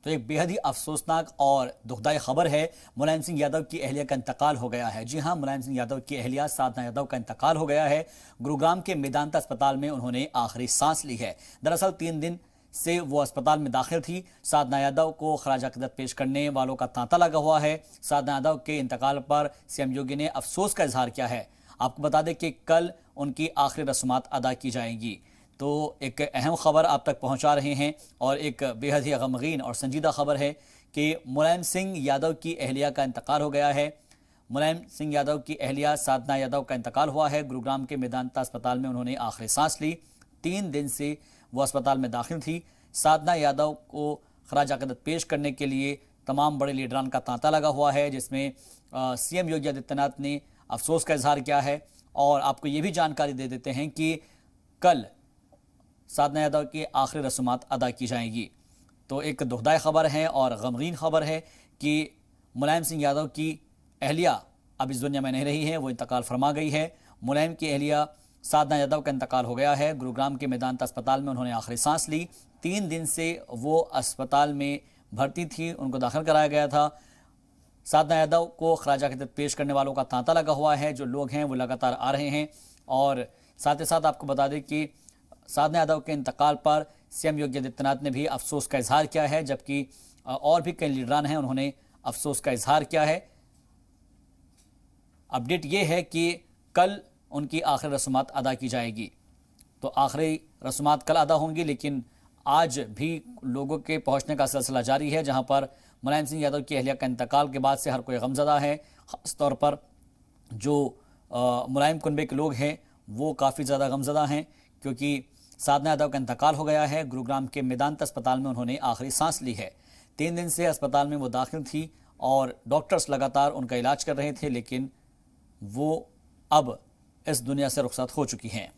तो एक बेहद ही अफसोसनाक और दुखदायी खबर है। मुलायम सिंह यादव की अहलिया का इंतकाल हो गया है। जी हां, मुलायम सिंह यादव की अहलिया साधना यादव का इंतकाल हो गया है। गुरुग्राम के मेदांता अस्पताल में उन्होंने आखिरी सांस ली है। दरअसल 3 दिन से वो अस्पताल में दाखिल थी। साधना यादव को खराज अकीदत पेश करने वालों का तांता लगा हुआ है। साधना यादव के इंतकाल पर सीएम योगी ने अफसोस का इजहार किया है। आपको बता दें कि कल उनकी आखिरी रस्मात अदा की जाएंगी। तो एक अहम खबर आप तक पहुंचा रहे हैं और एक बेहद ही गमगीन और संजीदा खबर है कि मुलायम सिंह यादव की अहलिया का इंतकाल हो गया है। मुलायम सिंह यादव की अहलिया साधना यादव का इंतकाल हुआ है। गुरुग्राम के मेदांता अस्पताल में उन्होंने आखिरी सांस ली। 3 दिन से वो अस्पताल में दाखिल थी। साधना यादव को खराज अकीदत पेश करने के लिए तमाम बड़े लीडरान का तांता लगा हुआ है, जिसमें सीएम योगी आदित्यनाथ ने अफसोस का इजहार किया है। और आपको ये भी जानकारी दे देते हैं कि कल साधना यादव की आखिरी रस्मात अदा की जाएंगी। तो एक दुखदाई खबर है और गमगीन खबर है कि मुलायम सिंह यादव की अहलिया अब इस दुनिया में नहीं रही है, वो इंतकाल फरमा गई है। मुलायम की अहलिया साधना यादव का इंतकाल हो गया है। गुरुग्राम के मेदांता अस्पताल में उन्होंने आखिरी सांस ली। 3 दिन से वो अस्पताल में भर्ती थी, उनको दाखिल कराया गया था। साधना यादव को खराज अकीदत पेश करने वालों का तांता लगा हुआ है। जो लोग हैं वो लगातार आ रहे हैं। और साथ ही साथ आपको बता दें कि साधना यादव के इंतकाल पर सीएम योगी आदित्यनाथ ने भी अफसोस का इजहार किया है, जबकि और भी कई लीडरान हैं, उन्होंने अफसोस का इजहार किया है। अपडेट ये है कि कल उनकी आखिरी रस्मात अदा की जाएगी। तो आखिरी रस्मात कल अदा होंगी, लेकिन आज भी लोगों के पहुंचने का सिलसिला जारी है, जहां पर मुलायम सिंह यादव की अहलिया का इंतकाल के बाद से हर कोई गमजदा है। खासतौर पर जो मुलायम कुनबे के लोग हैं वो काफ़ी ज़्यादा गमजदा हैं, क्योंकि साधना यादव का इंतकाल हो गया है। गुरुग्राम के मेदांता अस्पताल में उन्होंने आखिरी सांस ली है। 3 दिन से अस्पताल में वो दाखिल थी और डॉक्टर्स लगातार उनका इलाज कर रहे थे, लेकिन वो अब इस दुनिया से रुखसत हो चुकी हैं।